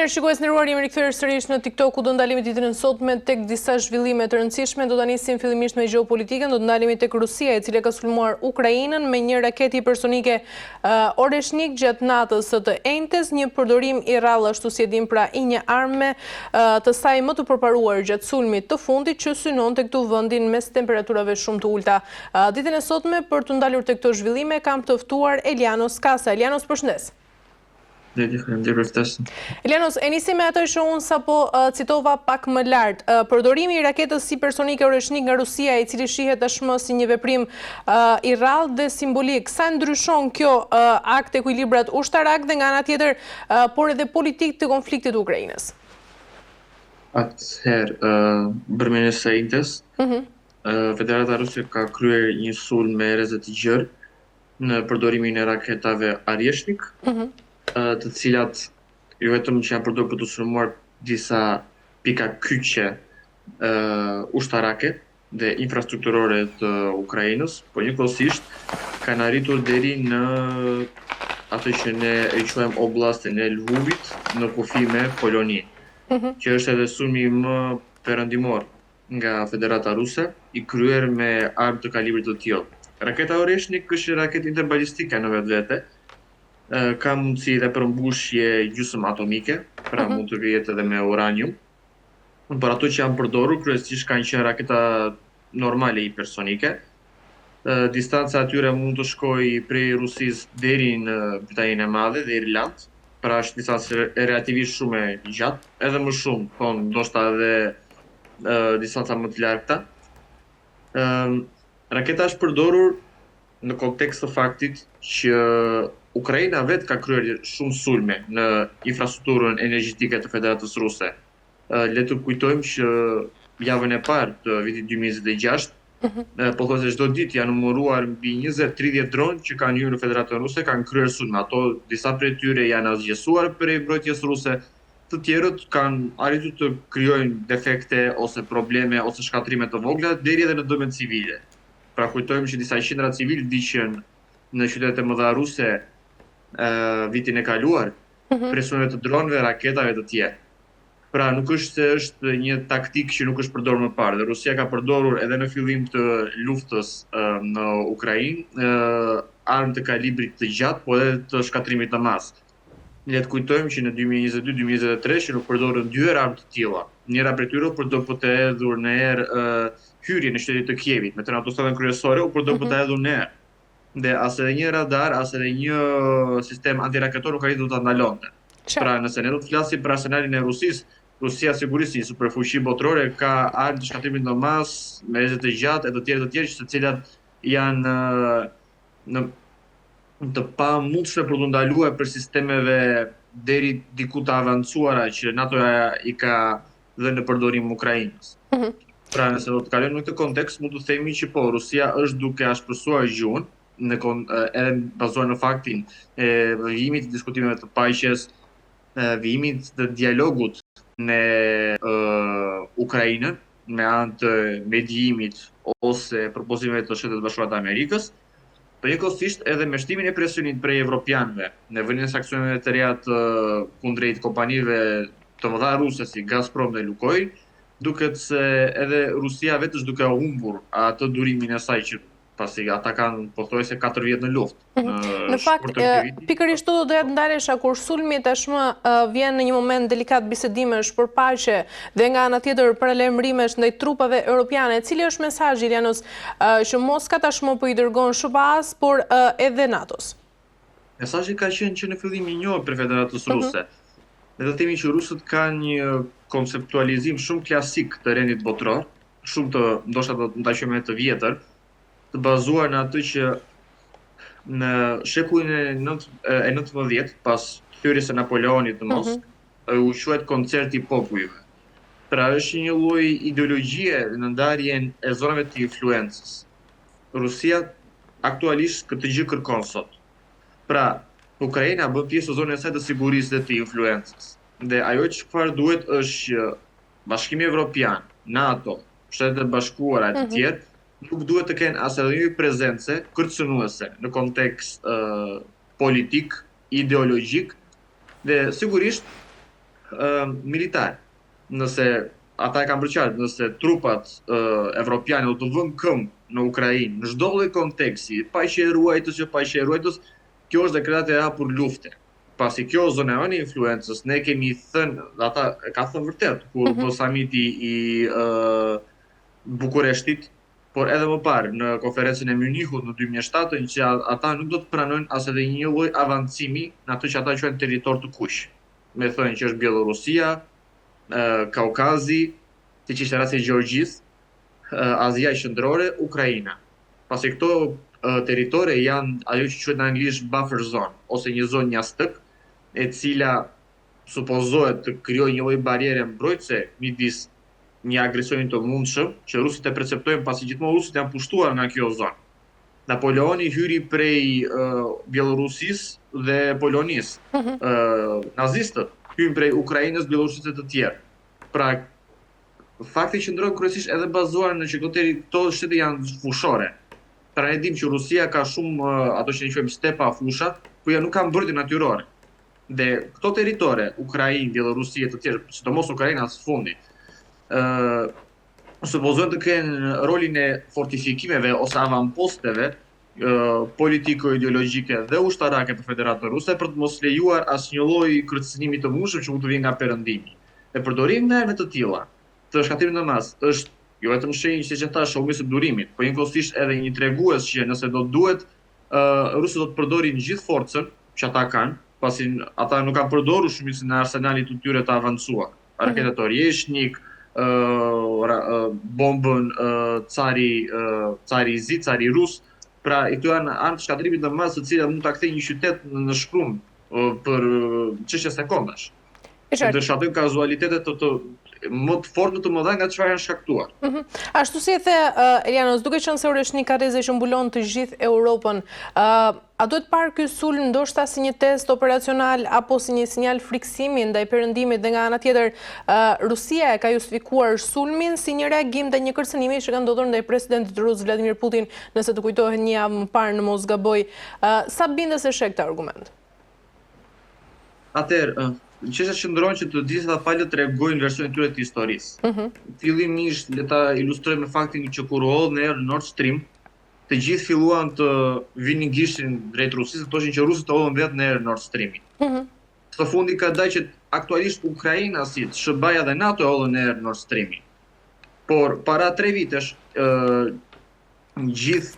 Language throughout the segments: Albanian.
Mirë, shikues nderuar, jemi rikthyer sërish në TikTok ku do ndalemi ditën e sotme tek disa zhvillime të rëndësishme. Do ta nisim fillimisht me gjeopolitikën, do të ndalemi tek Rusia, e cila ka sulmuar Ukrainën me një raketë hipersonike oreshnik gjatë natës së të enjtes, një përdorim i rrallë ashtu si e dim pra i një arme të saj më të përparuar gjatë sulmit të fundit që synonte këtu vendin mes temperaturave shumë të ulta. Ditën e sotme për të ndalur tek këto zhvillime kam të ftuar Elianos Kasa. Elianos, përshëndes. Elianos, e nisi me atë që unë sapo citova pak më lart. Përdorimi i raketës hipersonike oreshnik nga Rusia, i cili shihet tashmë si një veprim i rrallë dhe simbolik. Sa ndryshon kjo akt ekuilibrat ushtarak dhe nga ana tjetër, por edhe politik të konfliktit të Ukrainës? Atëherë, bërmenës së enjtes, Federata Ruse ka kryer një sulm me erëzë të gjerë në përdorimin e raketave Oreshnik, të cilat jo vetëm që janë përdorur për të sulmuar disa pika kyçe ushtarake dhe infrastrukturore të Ukrainës, por njëkohësisht kanë arritur deri në atë që ne e quajmë oblastin e Lvovit në kufi me Poloni, që është edhe sulmi më perëndimor nga Federata Ruse, i kryer me armë të kalibrit të tillë. Raketa Oreshnik është raketë interbalistike në vetvete, ka mundësi dhe përmbushje gjysmë atomike, pra mund të vjetë edhe me uranium, por ato që janë përdorur kryesisht kanë qenë raketa normale hipersonike. Distanca atyre mund të shkojë prej Rusisë deri në Britaninë e Madhe dhe Irland, pra është distancë relativisht shumë e gjatë, edhe më shumë, po ndoshta edhe distanca më të largëta. Raketa është përdorur në kontekst të faktit që Ukraina vetë ka kryer shumë sulme në infrastrukturën energjetike të Federatës Ruse. Le të kujtojmë që javën e parë të vitit 2026, pothuajse çdo ditë janë numëruar mbi 20-30 dronë që kanë hyrë në Federatën Ruse, kanë kryer sulme. Ato disa prej tyre janë azgjesuar prej mbrojtjes ruse, të tjerët kanë arritur të krijojnë defekte ose probleme ose shkatrime të vogla deri edhe në dëmet civile. Pra kujtojmë që disa qindra civilë vdiqën në qytetet e mëdha ruse vitin e kaluar, presionet të dronëve, raketave të tjerë. Pra nuk është se është një taktik që nuk është përdorur më parë. Dhe Rusia ka përdorur edhe në fillim të luftës në Ukrainë armë të kalibrit të gjatë, po edhe të shkatrimit të masë. Le të kujtojmë që në 2022-2023 që nuk përdorën dy herë armë të tilla. Njëra prej tyre për të hedhur në erë hyrje në qytetin të Kievit, me autostradën kryesore u përdor për të hedhur në erë. Dhe as edhe një radar, as edhe një sistem antiraketor nuk arritur ta ndalonte. Pra nëse ne do të flasim për arsenalin e Rusisë, Rusia sigurisht si superfuqi botërore ka armë të shkatrimit të masë, me erëzë të gjatë e të tjerë që të cilat janë në të pamundshme për të ndaluar për sistemeve deri diku të avancuara që NATO-ja i ka dhënë në përdorim Ukrainës. Pra nëse do të kalojmë në këtë kontekst, mund të themi që po, Rusia është duke ashpërsuar gjuhën, edhe bazuar në faktin e vijimit të diskutimeve të paqes, vijimit të dialogut në Ukrainën me anë të medijimit ose propozimeve të Shtetit Bashkuar të Amerikës, por njëkohësisht edhe me shtimin e presionit prej evropianëve në vënien e sanksione të reja të kundrejt kompanive të mëdha ruse si Gazprom dhe Lukoil, duket se edhe Rusia vetë është duke humbur atë durimin e saj që pasi ata kanë pothuajse 4 vjet në luftë. Në fakt, pikërisht do doja të ndalesha kur sulmi tashmë vjen në një moment delikat bisedimesh për paqe dhe nga ana tjetër paralajmërimesh ndaj trupave europiane. Cili është mesazhi, Elianos, që Moska tashmë po i dërgon SBA-s, por edhe NATO-s? Mesazhi ka qenë që në fillim i njohur për Federatës Ruse. Ne do të themi që rusët kanë një konceptualizim shumë klasik të rendit botëror, shumë të ndoshta do ta quajmë të vjetër, të bazuar në atë që në shekullin e 19, pas thyrjes së Napoleonit në Moskë, u quhet koncerti i popujve. Pra është një lloj ideologjie në ndarjen e zonave të influencës. Rusia aktualisht këtë gjë kërkon sot. Pra, Ukraina bën pjesë e zonës së saj të sigurisë dhe të influencës. Dhe ajo çfarë duhet është që Bashkimi Evropian, NATO, Shtetet e Bashkuara e të tjerë nuk duhet të kenë as edhe një prezencë kërcënuese në kontekst politik, ideologjik dhe sigurisht militar. Nëse ata e kanë përqartë, nëse trupat evropiane do të vënë këmbë në Ukrainë, në çdo lloj konteksti, pa qeruajtës që pa qeruajtës, kjo është dekretat e hapur lufte. Pasi kjo zonë e influencës, ne kemi thënë, ata e ka thënë vërtet, kur po samiti i Bukureshtit, por edhe më parë në konferencën e Munihut në 2007, që ata nuk do të pranojnë as edhe një lloj avancimi në atë që ata quajnë territor të kuq. Me thënë që është Bielorusia, Kaukazi, siç ishte rasti i Gjeorgjisë, Azia Qendrore, Ukraina. Pasi këto territore janë ajo që quhet në anglisht buffer zone, ose një zonë njastëk, e cila supozohet të krijojë një lloj bariere mbrojtëse midis një agresioni të mundshëm, që rusit e perceptojnë pasi gjithmonë rusit janë pushtuar nga kjo zonë. Napoleoni hyri prej Bielorusisë dhe Polonisë. Nazistët hyn prej Ukrainës, Bielorusisë të tjerë. Pra, fakti që ndron kryesisht edhe bazuar në që këto shtete janë fushore. Pra ne dimë që Rusia ka shumë ato që ne quajmë stepa fusha, ku ja nuk ka mbrojtje natyrore. Dhe këto territore, Ukrainë, Bielorusi e të tjerë, sidomos Ukraina së fundi, supozohen të kenë rolin e fortifikimeve ose avamposteve politiko-ideologjike dhe ushtarake të Federatës Ruse për të mos lejuar asnjë lloj kërcënimi të mundshëm që mund të vijë nga perëndimi. Dhe përdorimi në armë të tilla të shkatrimit në masë është jo vetëm shenjë siç e thash shoqërisë së durimit, por njëkohësisht edhe një tregues që nëse do duhet rusët do të përdorin gjithë forcën që ata kanë, pasi ata nuk kanë përdorur shumicën e arsenalit të tyre të avancuar. Raketat Oryeshnik, bombën Cari Zi, Cari Rus, pra i këto janë anë të shkatrimit në masë të cilat mund ta kthejnë një qytet në shkrum për çështje sekondash. Të shkatojnë kazualitetet më të fortë të mëdha nga çfarë janë shkaktuar. Ashtu si e the Elianos, duke qenë se Oryeshnik ka rrezë që mbulon të gjithë Europën, a duhet parë ky sulm ndoshta si një test operacional apo si një sinjal friksimi ndaj perëndimit, dhe nga ana tjetër Rusia e ka justifikuar sulmin si një reagim ndaj një kërcënimi që ka ndodhur ndaj presidentit rus Vladimir Putin, nëse të kujtohet një javë më parë në mos gaboj. Sa bindes e sheh këtë argument? Atëherë, çështja qëndron që të gjitha palët tregojnë versionin e tyre të historisë. Fillimisht le ta ilustrojmë me faktin që kur u hodh në erë Nord Stream, të gjithë filluan të vinin gishtin drejt Rusisë, thoshin që rusët hodhën vetë në erë Nord Streamit. Së fundi ka dalë që aktualisht Ukraina, si SBA dhe NATO hodhën në erë Nord Streamit. Por para 3 vitesh gjithë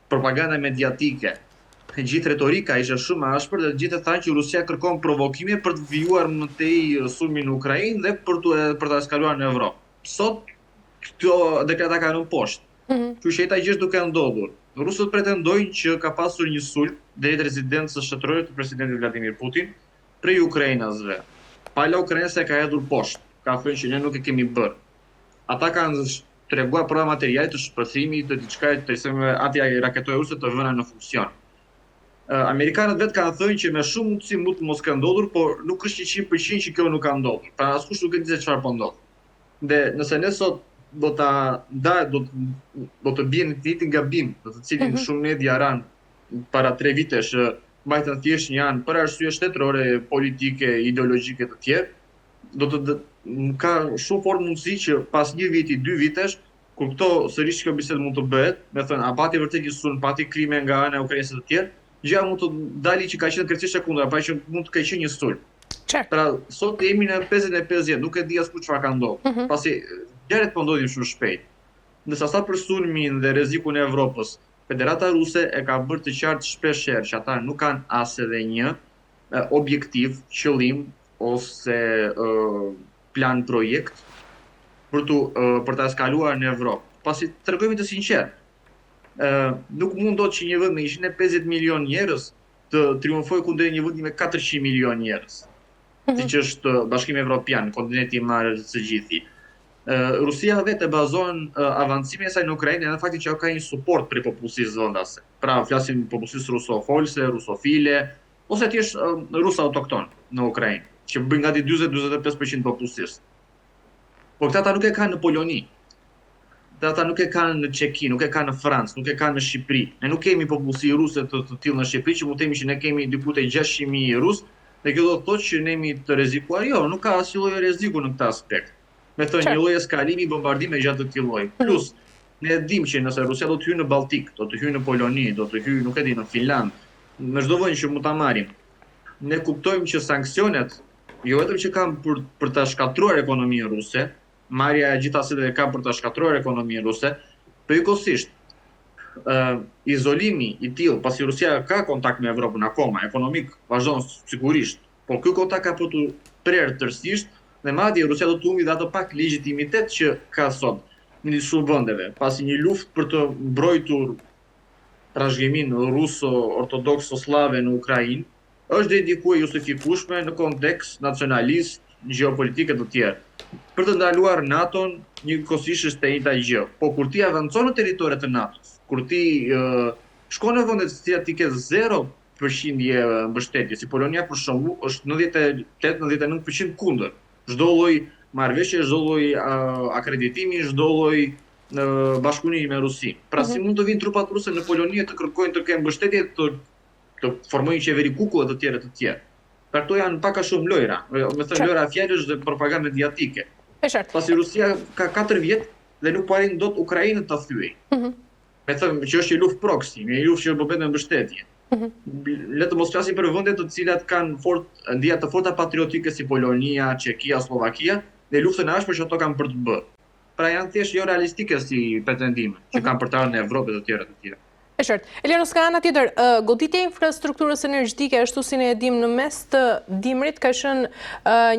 propaganda mediatike, gjithë retorika ishte shumë e ashpër dhe gjithë thanë që Rusia kërkon provokime për të vijuar më tej sulmin në Ukrainë dhe për ta eskaluar në Evropë. Sot këto dekreta kanë rënë poshtë. Që jeta gjithë duke ndodhur. Rusët pretendojnë që ka pasur një sulm drejt rezidencës shtetërore të presidentit Vladimir Putin prej Ukrainasve. Pala ukrainase ka hedhur poshtë, ka thënë që ne nuk e kemi bërë. Ata kanë treguar prova materiale të shpërthimit të diçka të anti-raketore ruse të vëna në funksion. Amerikanët vetë kanë thënë që me shumë mundësi mund të mos ka ndodhur, por nuk është 100% që kjo nuk ka ndodhur. Pra askush nuk e di se çfarë po ndodh. Dhe nëse ne sot do të bien në të njëjtin gabim, në të cilin shumë media ranë para 3 vitesh mbajtën thjesht një anë për arsye shtetërore, politike, ideologjike të tjerë, ka shumë fort mundësi që pas 1 viti, 2 vitesh, kur sërish kjo bisedë mund të bëhet, me thënë, a pati vërtet një sulm, pati krime nga ana e Ukrainës të tjerë, gjëja mund të dali që ka qenë krejtësisht e kundra, pa që mund të ka qenë një sulm. Pra, sot jemi në 50-50, nuk e di askush çfarë ka ndodhur. Pasi gjërat po ndodhin shumë shpejt. Ndërsa sa për sulmin dhe rrezikun e Evropës, Federata Ruse e ka bërë të qartë shpeshherë që ata nuk kanë as edhe një objektiv, qëllim ose plan projekt për ta eskaluar në Evropë. Pasi tregojmë të sinqert, nuk mundot që një vend me 150 milion njerëz të triumfojë kundër një vendi me 400 milion njerëz. Siç është Bashkimi Evropian, kontinenti i madh së gjithi. Rusia vetë bazohen avancimin e saj në Ukrainë në faktin që ka një suport prej popullsisë vendase. Pra flasim popullsisë rusofolse, rusofile, ose thjesht rus autokton në Ukrainë, që bëjnë gati 40-45% popullsisë. Por këta ata nuk e kanë në Poloni. Ata nuk e kanë në Çeki, nuk e kanë në Francë, nuk e kanë në Shqipëri. Ne nuk kemi popullsi ruse të tillë në Shqipëri, që mund të themi që ne kemi diku te 600.000 rus, Dhe kjo do të thotë që ne jemi të rrezikuar, jo, nuk ka asnjë lloj rreziku në këtë aspekt. Me thënë një lloj eskalimi, bombardime gjatë të këtij lloji. Plus, ne dimë që nëse Rusia do të hyjë në Balltik, do të hyjë në Poloni, do të hyjë, nuk e di, në Finland, në çdo vend që mund ta marrim, ne kuptojmë që sanksionet jo vetëm që kanë për ta shkatruar ekonominë ruse, marrja e gjithë aseteve ka për ta shkatruar ekonominë ruse, përgjithsisht izolimi i tillë, pasi Rusia ka kontakt me Evropën akoma, ekonomik vazhdon sigurisht, por ky kontakt ka për të prerë tërësisht dhe madje Rusia do të humbi dhe atë pak legjitimitet që ka sot midis shumë vendeve, pasi një luftë për të mbrojtur trashëgimin ruso-ortodokso-slave në Ukrainë është dedikuar justifikueshme në kontekst nacionalist, gjeopolitike të tjerë. Për të ndaluar NATO-n, njëkohësisht është e njëjta gjë. Po kur ti avancon në territoret të NATO-s, kur ti shkon në vende të cilat ti ke 0% mbështetje, si Polonia për shembull, është 98-99% kundër. Çdo lloj marrëveshje, çdo lloj akreditimi, çdo lloj bashkëpunimi me Rusinë. Pra si mund të vinë trupat ruse në Poloni të kërkojnë të kenë mbështetje të formojnë qeveri kukull dhe të tjerë. Pra këto janë pak a shumë lojra, me thënë lojra fjalësh dhe propagandë mediatike. Pasi Rusia ka 4 vjet dhe nuk po arrin dot Ukrainën ta thyejë. Me thënë që është një luftë proxy, një luftë që bëhet me mbështetje. Le të mos flasim për vende të cilat kanë ndjenja të forta patriotike si Polonia, Çekia, Slovakia, dhe luftën e ashpër që ato kanë për të bërë. Pra janë thjesht jo realistike si pretendime që kanë për të ardhur në Evropë dhe të tjera. E qartë. Elianos, ka ana tjetër, goditja e infrastrukturës energjetike, ashtu si ne e dimë, në mes të dimrit ka qenë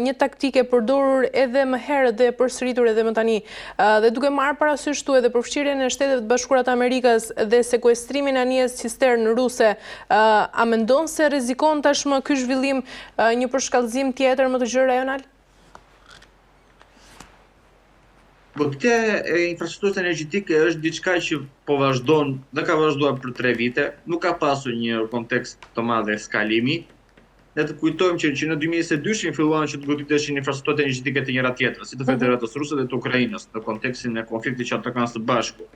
një taktike përdorur edhe më herët dhe përsëritur edhe më tani. Dhe duke marrë parasysh këtu edhe përfshirjen e Shtetet Bashkuara të Amerikës dhe sekuestrimin e anijes cistern ruse, a mendon se rrezikon tashmë ky zhvillim një përshkallëzim tjetër më të gjerë rajonal? Goditja e infrastrukturës energjetike është diçka që po vazhdon dhe ka vazhduar për 3 vite, nuk ka pasur një kontekst të madh eskalimi. Ne të kujtojmë që në 2022 filluan që të goditeshin infrastrukturët energjetike të njëra tjetrës, si të Federatës Ruse dhe të Ukrainës, në kontekstin e konfliktit që ata kanë së bashku.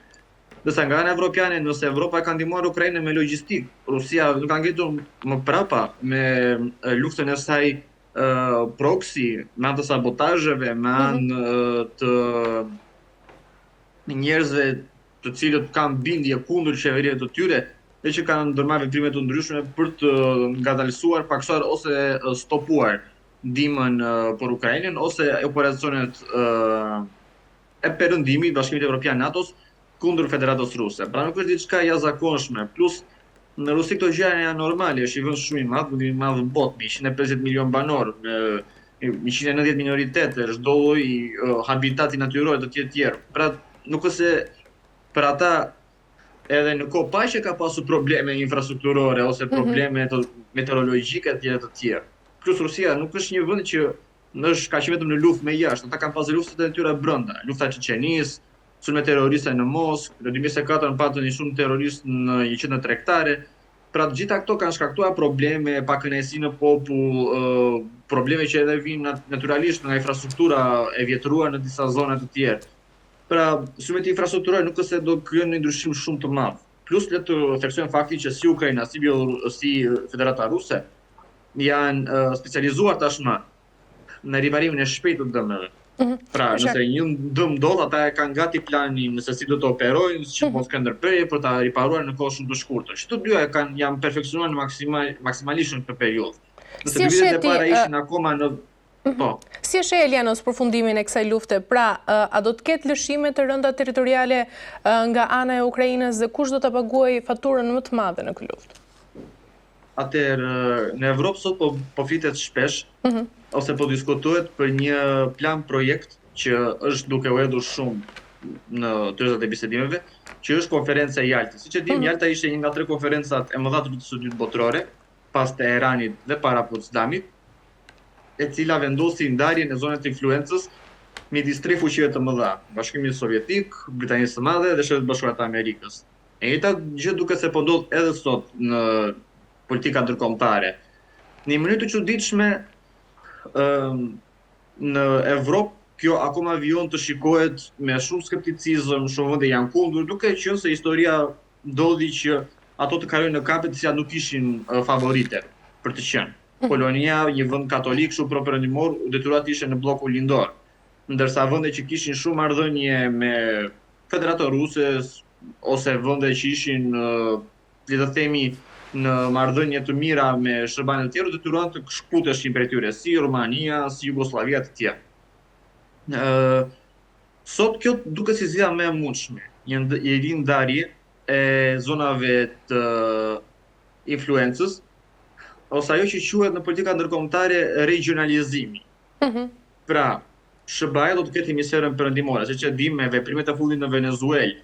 Ndërsa nga ana evropiane, nëse Evropa ka ndihmuar Ukrainën me logjistik, Rusia nuk ka ngritur më prapa me luftën e saj proxy, me anë të sabotazheve, me anë të njerëzve të cilët kanë bindje kundër qeverive të tyre dhe që kanë ndërmarrë veprime të ndryshme për të ngadalësuar, paksuar ose stopuar ndihmën për Ukrainën ose operacionet e perëndimit Bashkimit Evropian NATO-s kundër Federatës Ruse. Pra nuk është diçka jashtëzakonshme, plus në Rusi këto gjëra janë normale, është i vend shumë i madh në botë, me 150 milion banor, 190 minoritete, çdo lloj habitati natyror të tjerë. Pra nuk është se për ata edhe në kohë paqe ka pasur probleme infrastrukturore ose probleme meteorologjike të tjera. Plus Rusia nuk është një vend që ka qenë vetëm në luftë me jashtë, ata kanë pasur luftat e tyre brenda, lufta e Çeçenisë, sulme terroriste në Moskë, në 2004 patën një shumë terroristë në një qendër tregtare. Pra të gjitha këto kanë shkaktuar probleme, pakënaqësi në popull, probleme që edhe vinë natyralisht nga infrastruktura e vjetruar në disa zona të tjera. Pra, sulmet infrastrukturore nuk është se do krijojnë një ndryshim shumë të madh. Plus le të theksojmë faktin që si Ukraina, si Federata Ruse janë specializuar tashmë në riparimin e shpejtë të dëmeve. Pra, nëse një dëm ndodh, ata kanë gati planin nëse si do të operojnë, që mos kanë ndërprerje për ta riparuar në kohë shumë të shkurtër. Çdo dyja janë perfeksionuar maksimalisht në këtë periudhë. Nëse dy vitet e para ishin akoma në Si e sheh Elianos përfundimin e kësaj lufte? Pra, a do të ketë lëshime të rënda territoriale nga ana e Ukrainës dhe kush do ta paguajë faturën më të madhe në këtë luftë? Atëherë, në Evropë sot po flitet shpesh ose po diskutohet për një plan projekt që është duke u hedhur shumë në tërësat e bisedimeve, që është konferenca e Jaltës. Siç e dim, Jalta ishte një nga 3 konferencat e mëdha të lutës së dytë botërore, pas Teheranit dhe para Potsdamit, e cila vendosi ndarjen e zonës të influencës midis 3 fuqive të mëdha, Bashkimit Sovjetik, Britanisë së Madhe dhe Shtetet Bashkuara të Amerikës. E njëjta gjë duket se po ndodh edhe sot në politika ndërkombëtare. Në një mënyrë të çuditshme, në Evropë kjo akoma vijon të shikohet me shumë skepticizëm, shumë vende janë kundër, duke qenë se historia ndodhi që ato të kalojnë në kampe të cilat nuk ishin favorite për të qenë. Polonia, një vend katolik shumë pro-perëndimor, u detyruar të ishte në blloku lindor. Ndërsa vende që kishin shumë marrëdhënie me Federatë Ruse ose vende që ishin le të themi në marrëdhënie të mira me shërbane të tjerë, detyruan të shkputeshin prej tyre, si Rumania, si Jugoslavia të tjerë. Sot kjo duket si zgjidhja më e mundshme, një rindarje e zonave të influencës, ose ajo që quhet në politika ndërkombëtare regionalizimi. Pra, SBA do të ketë hemisferën perëndimore, siç e dimë me veprimet e fundit në Venezuelë,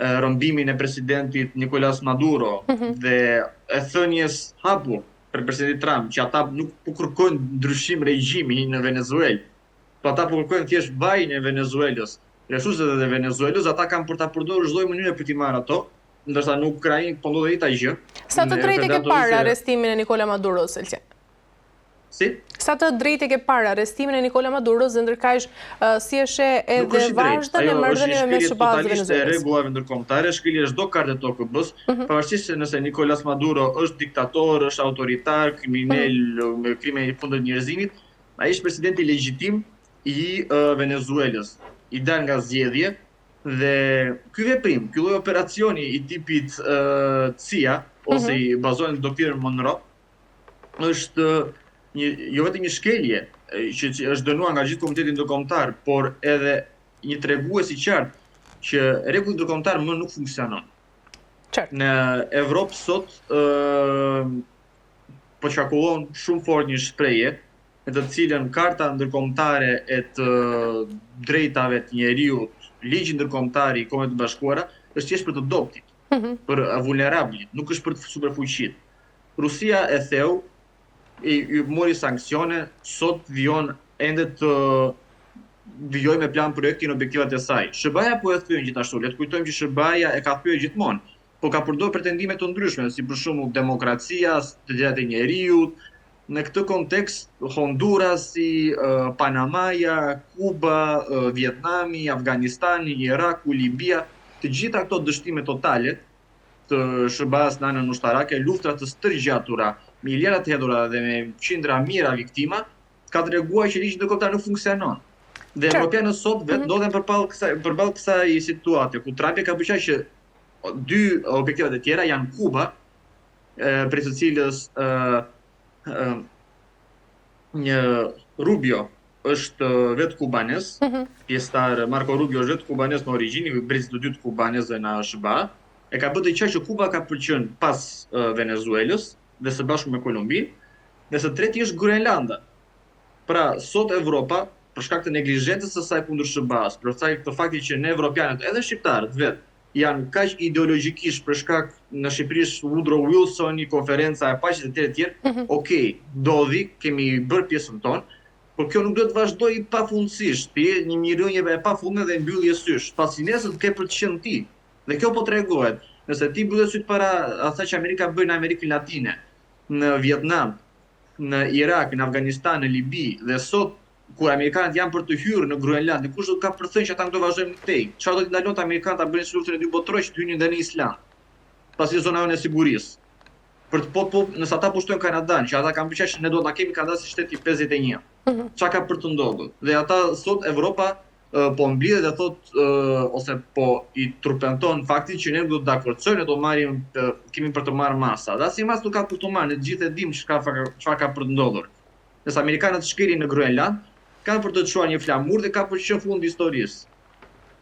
rrëmbimin e presidentit Nicolás Maduro dhe e thënies hapur për presidentin Trump që ata nuk po kërkojnë ndryshim regjimi në Venezuelë, po ata po kërkojnë thjesht vajin e Venezuelës, resurset e Venezuelës, ata kanë për ta përdorur çdo mënyrë për t'i marrë ato, ndërsa në Ukrainë po ndodhet njëjta gjë. Sa të drejtë ke parë arrestimin e Nicola Maduros, Elqen? Si? Sa të drejtë ke parë arrestimin e Nicola Maduros dhe ndërkaq si është edhe vazhdon e marrëdhënieve me SBA-n dhe Venezuelën. Rregullave ndërkombëtare, shkelje çdo kartë të OKB-s, pavarësisht se nëse Nicolás Maduro është diktator, është autoritar, kriminal me krime të fundit njerëzimit, ai është presidenti legjitim i Venezuelës, i dal nga zgjedhje. Dhe ky veprim, ky lloj operacioni i tipit CIA ose i bazohet në doktrinën Monroe, është jo vetëm një shkelje që është dënuar nga gjithë komuniteti ndërkombëtar, por edhe një tregues i qartë që rregulli ndërkombëtar më nuk funksionon. Në Evropë sot po qarkullon shumë fort një shprehje në të cilën karta ndërkombëtare e të drejtave të njeriut, ligji ndërkombëtar i Kombeve të Bashkuara është thjesht për të dobtit, për vulnerablit, nuk është për të superfuqit. Rusia e theu i mori sanksione, sot vijon ende të vijoj me plan projekti në objektivat e saj. SBA-ja po e thyen gjithashtu, le të kujtojmë që SBA-ja e ka thyer gjithmonë, po ka përdorur pretendime të ndryshme, si për shembull demokracia, të drejtat e njeriut. Në këtë kontekst, Hondurasi, Panamaja, Kuba, Vietnami, Afganistani, Iraku, Libia, të gjitha këto dështime totale të SBA-s në anën ushtarake, luftra të stërgjatura, miliarda të hedhura dhe me qindra mijëra viktima, ka treguar që ligji ndërkombëtar nuk funksionon. Dhe evropianët sot vetë ndodhen përballë kësaj situate, ku Trumpi ka bërë që dy objektivat e tjera janë Kuba, prej së cilës një Rubio është vetë kubanes, pjesëtar Marco Rubio është vetë kubanes në origjinë, brezit të dytë kubanezë në SBA, e ka bërë të qartë që Kuba ka përqen pas Venezuelës dhe së bashku me Kolumbinë, dhe së treti është Grenlanda. Pra, sot Evropa, për shkak të neglizhencës së saj kundër SBA-s, për shkak të faktit që ne evropianët, edhe shqiptarët vetë, janë kaq ideologjikisht për shkak në Shqipërisë Woodrow Wilson, konferenca e paqes e tjerë, okej, ndodhi, kemi bërë pjesën tonë, por kjo nuk duhet të vazhdojë pafundësisht, një mirënje e pafundme dhe mbyllje sysh. Pasinesën ke për të qenë ti. Dhe kjo po tregohet. Nëse ti mbyllet syt para asaj që Amerika bën në Amerikën Latine, në Vietnam, në Irak, në Afganistan, në Libi, dhe sot kur amerikanët janë për të hyrë në Groenland, kush do të ka përthënë që ata do vazhdojnë në tej? Çfarë do të ndalon të amerikanët ta bëjnë luftën e dy botërore që të hyjnë në Island? Pasi zona jonë e sigurisë. Për të nëse ata pushtojnë Kanadan, që ata kanë bërë që ne do ta kemi Kanada si shteti 51. Çka ka për të ndodhur? Dhe ata sot Evropa po mblidhet dhe thotë ose po i turpenton faktin që ne do të dakordcojmë, ne do marrim kemi për të marrë masa. Dhe asnjë mas nuk ka për të marrë, ne të gjithë e dimë çfarë ka për të ndodhur. Nëse amerikanët shkelin në Groenland, kanë për të çuar një flamur dhe ka për të qenë fundi i historisë.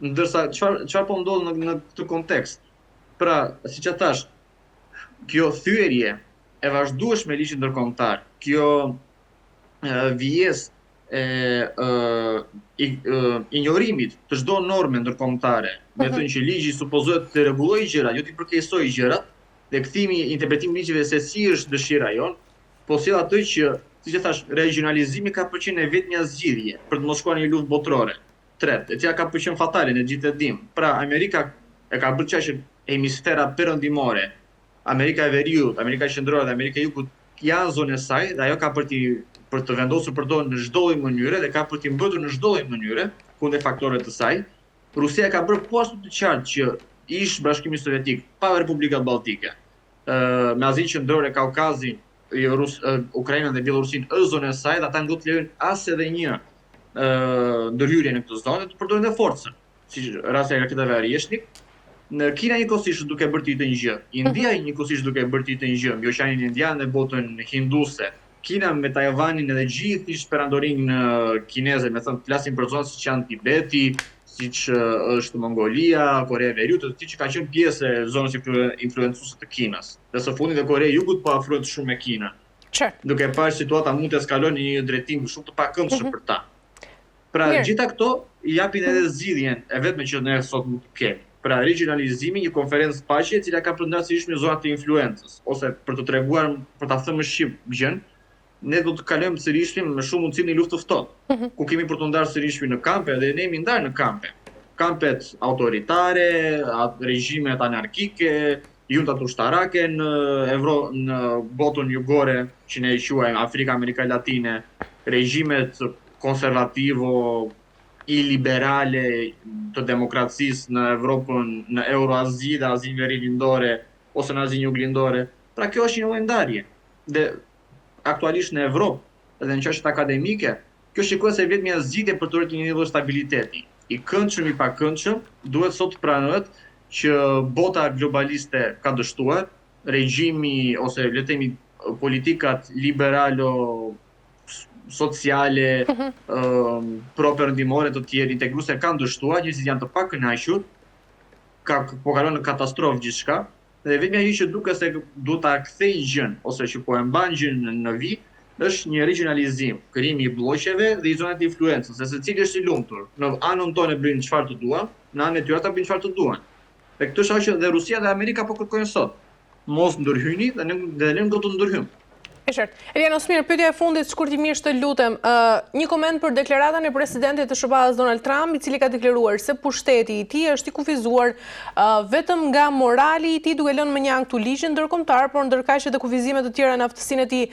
Ndërsa çfarë po ndodh në këtë kontekst? Pra, siç e thash, kjo thyerje e vazhdueshme ligjit ndërkombëtar, kjo vjesë injorimit të çdo norme ndërkombëtare, me thënë që ligji supozohet të rregullojë gjërat, jo të përkeqësojë gjërat, dhe kthimi interpretimi ligjeve se si është dëshira jon, po sjell atë që, siç e thash, regionalizimi ka përqenë vetmja zgjidhje për të mos shkuar në një luftë botërore. Tretë, e cila ka përqenë fatale, ne gjithë e dimë. Pra, Amerika e ka bërë që hemisfera perëndimore, Amerika e Veriut, Amerika Qendrore dhe Amerika e Jugut janë zonë e saj, dhe ajo ka për të vendosur për to në çdo lloj mënyre dhe ka për të mbrojtur në çdo lloj mënyre kundër faktorëve të saj. Rusia ka bërë po ashtu të qartë që ish Bashkimi Sovjetik pa Republikat Balltike, me Azinë Qendrore, Kaukazin Ukrainën dhe Bielorusin është zonë e saj dhe ata nuk do të lejojnë as edhe një ndërhyrje në këtë zonë, të përdorin dhe forcën, si rasti i raketave Oryeshnik. Në Kina njëkohësisht duke bërë të një gjë, India njëkohësisht duke bërë të një gjë, mbi Oqeanin Indian dhe botën hinduse. Kina me Tajvanin edhe gjithë perandorinë kineze, me thënë flasin për zonë siç janë Tibeti, siç është Mongolia, Korea e Veriut, që ka qenë pjesë e zonës influencuese të Kinës. Dhe së fundi dhe Korea e Jugut po afrohet shumë me Kinën. Duke parë situata mund të eskalojë në një drejtim shumë të pakëndshëm për ta. Pra gjitha këto i japin edhe zgjidhjen e vetme që ne sot mund të kemi. Pra regionalizimi, një konferencë paqe e cila ka përndarë sërish me zonat të influencës, ose për të treguar, për ta thënë më shqip gjën, ne do të kalojmë sërish me shumë mundësi në luftë të ftohtë, ku kemi për të ndarë sërish në kampe dhe ne jemi ndarë në kampe. Kampet autoritare, regjimet anarkike, juntat ushtarake në botën jugore, që ne e quajmë Afrika, Amerika Latine, regjimet konservativo, iliberale të demokracisë në Evropën, në Euroazi dhe Azinë Veriglindore, ose në Azinë Juglindore. Pra kjo është një lloj ndarje. Dhe aktualisht në Evropë, edhe në çështjet akademike, kjo shikohet se vetëm një zgjidhje për të rritur një nivel stabiliteti. I këndshëm i pakëndshëm, duhet sot pranohet që bota globaliste ka dështuar, regjimi ose le të themi politikat liberalo sociale, pro-perëndimore të tjerë integruese kanë dështuar, njerëzit janë të pakënaqur, po kalon në katastrofë gjithçka, dhe vetëm ajo që duket se duhet ta kthejë gjën ose që po e mban gjën në vit, është një regionalizim, krijimi i bllokeve dhe i zonave të influencës, se secili është i lumtur. Në anën tonë bëjnë çfarë të duan, në anën e tyre ata bëjnë çfarë të duan. Dhe këtë është ajo që dhe Rusia dhe Amerika po kërkojnë sot. Mos ndërhyni dhe ne do të ndërhyjmë. E qartë. Eliana Osmir, pyetja e fundit shkurtimisht të lutem, një koment për deklaratën e presidentit të SBA-s Donald Trump, i cili ka deklaruar se pushteti i tij është i kufizuar vetëm nga morali i tij, duke lënë më një ankth ligjin ndërkombëtar, por ndërkaq edhe kufizime të tjera në aftësinë e tij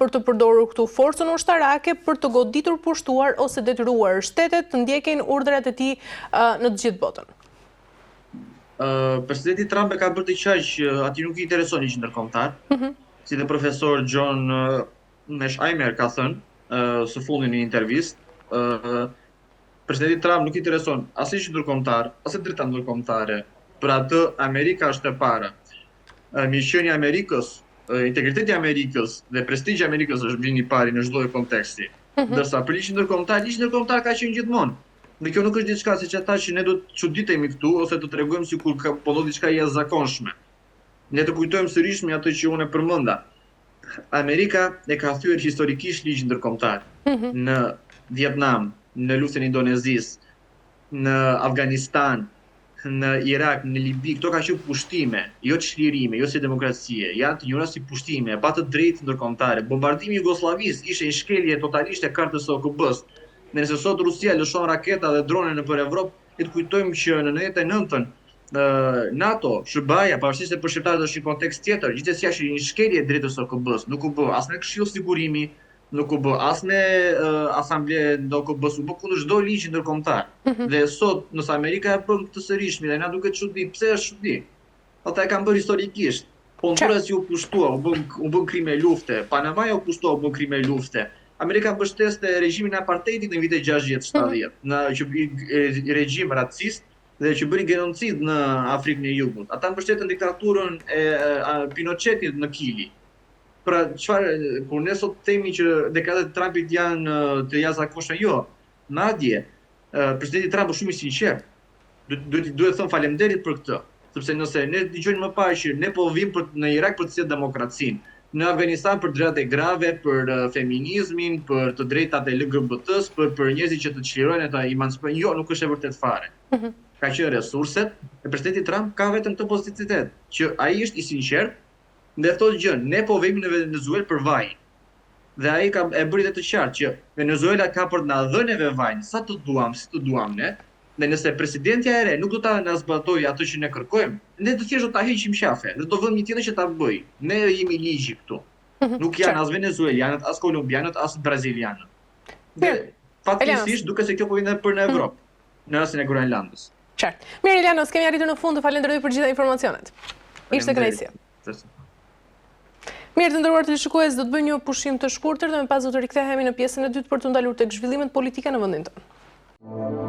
për të përdorur këtu forcën ushtarake për të goditur, pushtuar ose detyruar shtetet të ndjekin urdhrat e tij në të gjithë botën. Presidenti Trump e ka bërë të qartë që atij nuk i intereson ligjin ndërkombëtar. Si dhe profesor John Mearsheimer ka thënë së fundi në një intervistë, presidenti Trump nuk i intereson as ligji ndërkombëtar, as drejta ndërkombëtare. Për atë Amerika është e para. Mirëqenia e Amerikës, integriteti i Amerikës dhe prestigji i Amerikës është vini i pari në çdo konteksti. Ndërsa për ligji ndërkombëtar ka qenë gjithmonë. Dhe kjo nuk është diçka siç ata që ne do të çuditemi këtu ose të tregojmë sikur po do diçka jashtëzakonshme. Ne të kujtojmë sërish me atë që unë e përmenda. Amerika e ka thyer historikisht ligjin ndërkombëtar në Vietnam, në luftën e Indonezisë, në Afganistan, në Irak, në Libi. Këto ka qenë pushtime, jo çlirime, jo si demokracie, janë të njohura si pushtime, pa të drejtë ndërkombëtare. Bombardimi i Jugosllavisë ishte një shkelje totalisht e kartës së OKB-s. Nëse sot Rusia lëshon raketa dhe drone nëpër Evropë, ne të kujtojmë që në 99-ën NATO, SBA-ja, pavarësisht se për shqiptarët është një kontekst tjetër, gjithsesi është një shkelje e drejtës së OKB-s, nuk u bë as në Këshill Sigurimi, nuk u bë as në Asambleë të OKB-s, u bë kundër çdo ligji ndërkombëtar. Dhe sot, nëse Amerika e bën këtë sërish, dhe na duket çudi, pse është çudi? Ata e kanë bërë historikisht. Honduras u pushtua, u bën krime lufte, Panamaja u pushtua, u bën krime lufte. Amerika mbështeste regjimin e apartheidit në vitet 60-70, në regjim racist dhe që bëri genocid në Afrikën e Jugut. Ata mbështetën diktaturën e Pinochetit në Kili. Pra çfarë, kur ne sot themi që deklaratat e Trumpit janë të jashtëzakonshme, jo. Madje presidenti Trump është shumë i sinqert. Duhet thënë faleminderit për këtë, sepse nëse ne dëgjojmë më parë që ne po vim në Irak për të sjellë demokracinë, në Afganistan për drejtat e grave, për feminizmin, për të drejtat e LGBT-s, për njerëzit që të çlirojnë të emancipojnë, jo, nuk është e vërtet fare. Ka qenë resurset, e presidenti Trump ka vetëm këtë pozitivitet, që ai është i sinqert dhe thotë gjën, ne po vemi në Venezuelë për vaj. Dhe ai e bëri të qartë që Venezuela ka për të na dhënë vajin, sa të duam, si të duam ne. Dhe nëse presidentja e re nuk do ta na zbatojë atë që ne kërkojmë, ne do thjesht do ta heqim qafe, ne do vëmë një tjetër që ta bëj. Ne jemi ligji këtu. Nuk janë as venezuelianët, as kolumbianët, as brazilianët. Dhe fatkeqësisht duket se kjo po vjen për në Evropë, në rastin e Groenlandës. Qartë. Mirë Elianos, kemi arritur në fund, të falenderoj për gjitha informacionet. Ishte kënaqësi. Mirë të nderuar teleshikues, do të bëjmë një pushim të shkurtër dhe më pas do të rikthehemi në pjesën e dytë për të ndalur tek zhvillimet politike në vendin tonë.